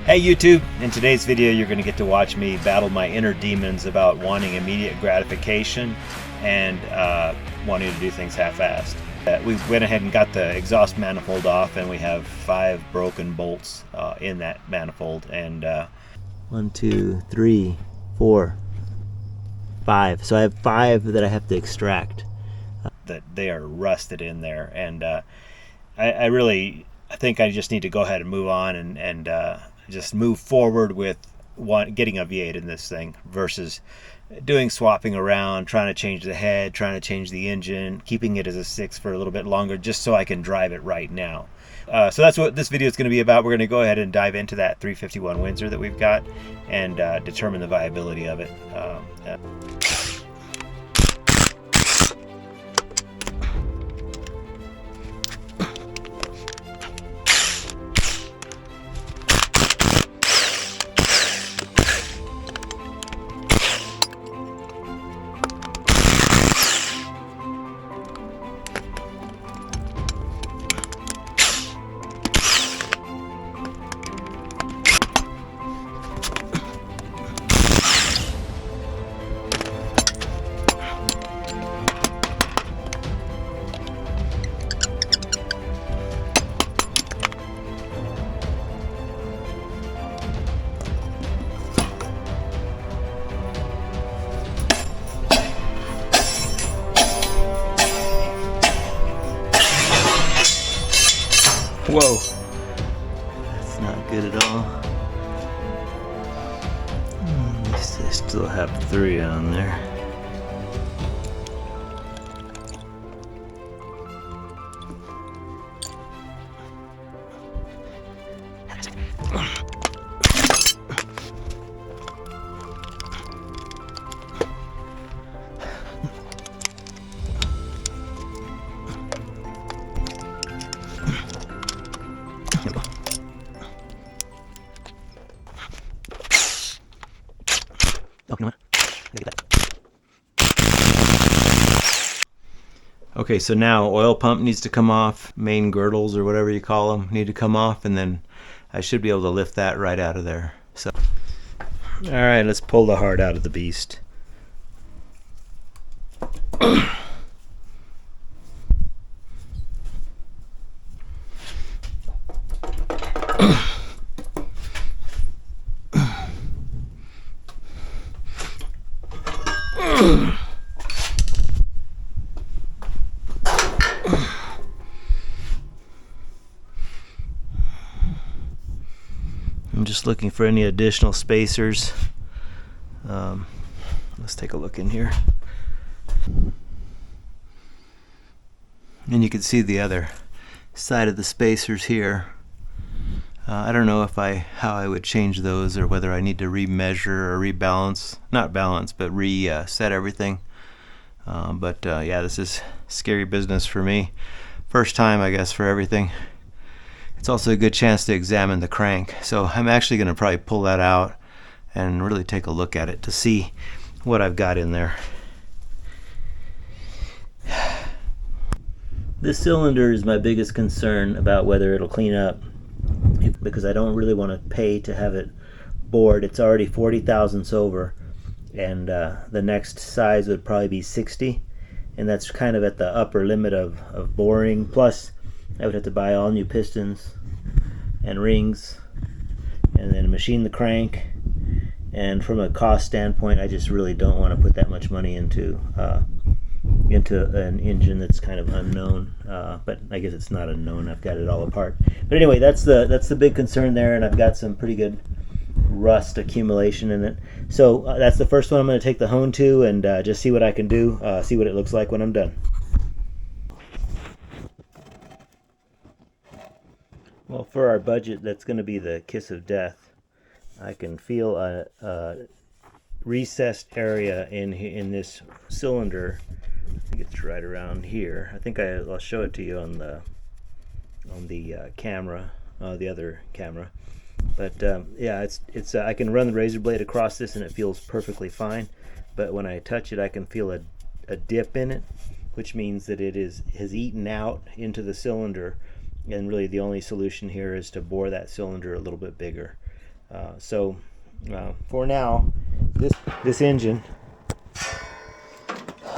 Hey YouTube, in today's video you're going to get to watch me battle my inner demons about wanting immediate gratification and wanting to do things half-assed. We went ahead and got the exhaust manifold off, and we have 5 broken bolts in that manifold, and 1, 2, 3, 4, 5. So I have 5 that I have to extract. That they are rusted in there, and I think I just need to go ahead and move on and just move forward with getting a V8 in this thing versus doing swapping around, trying to change the head, trying to change the engine, keeping it as a 6 for a little bit longer just so I can drive it right now. So that's what this video is going to be about. We're going to go ahead and dive into that 351 Windsor that we've got and determine the viability of it. Whoa, that's not good at all. At least I still have 3 on there. Okay, so now oil pump needs to come off, main girdles or whatever you call them need to come off, and then I should be able to lift that right out of there. So, all right, let's pull the heart out of the beast. I'm just looking for any additional spacers. Let's take a look in here. And you can see the other side of the spacers here. I don't know how I would change those, or whether I need to remeasure or rebalance. Not balance, but reset everything. Yeah, this is scary business for me. First time, I guess, for everything. It's also a good chance to examine the crank. So I'm actually going to probably pull that out and really take a look at it to see what I've got in there. This cylinder is my biggest concern about whether it'll clean up, because I don't really want to pay to have it bored. It's already 40 thousandths over, and the next size would probably be 60, and that's kind of at the upper limit of boring. Plus I would have to buy all new pistons and rings and then machine the crank, and from a cost standpoint I just really don't want to put that much money into an engine that's kind of unknown, but I guess it's not unknown. I've got it all apart. But anyway, that's the big concern there, and I've got some pretty good rust accumulation in it. So that's the first one I'm going to take the hone to and just see what I can do, see what it looks like when I'm done. Well, for our budget, that's going to be the kiss of death. I can feel a recessed area in this cylinder. I think it's right around here. I think I'll show it to you on the camera, the other camera. But yeah, it's I can run the razor blade across this and it feels perfectly fine. But when I touch it, I can feel a dip in it, which means that it has eaten out into the cylinder, and really the only solution here is to bore that cylinder a little bit bigger. So for now, this engine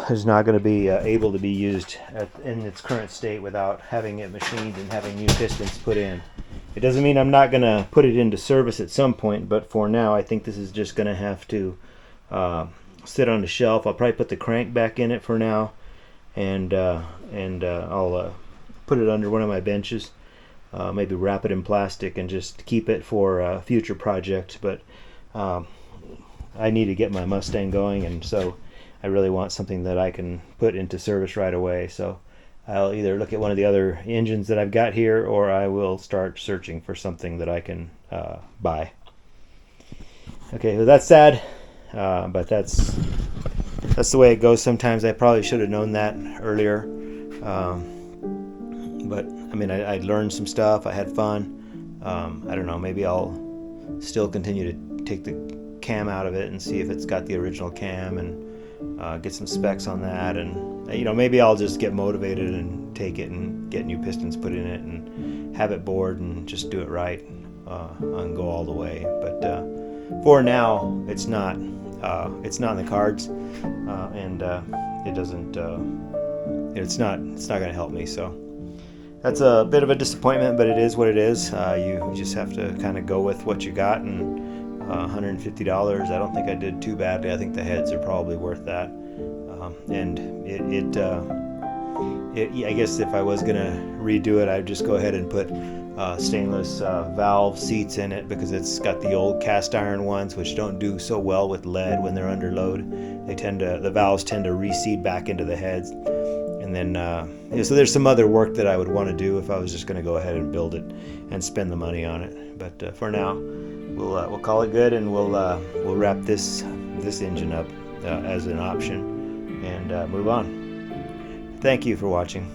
is not going to be able to be used in its current state without having it machined and having new pistons put in. It doesn't mean I'm not going to put it into service at some point, but for now I think this is just going to have to sit on the shelf. I'll probably put the crank back in it for now, and I'll put it under one of my benches, maybe wrap it in plastic and just keep it for a future project. But I need to get my Mustang going, and so I really want something that I can put into service right away. So I'll either look at one of the other engines that I've got here, or I will start searching for something that I can buy. Okay, well, that's sad, but that's the way it goes sometimes. I probably should have known that earlier, but I mean, I learned some stuff. I had fun. I don't know, maybe I'll still continue to take the cam out of it and see if it's got the original cam, and get some specs on that, and maybe I'll just get motivated and take it and get new pistons put in it and have it bored and just do it right, and go all the way. But for now, it's not in the cards, and it doesn't. It's not going to help me. So that's a bit of a disappointment, but it is what it is. You just have to kind of go with what you got, and $150. I don't think I did too badly. I think the heads are probably worth that. And I guess if I was gonna redo it, I'd just go ahead and put stainless valve seats in it, because it's got the old cast iron ones, which don't do so well with lead when they're under load. The valves tend to reseat back into the heads. And then, so there's some other work that I would want to do if I was just going to go ahead and build it and spend the money on it. But for now, we'll call it good, and we'll wrap this engine up as an option and move on. Thank you for watching.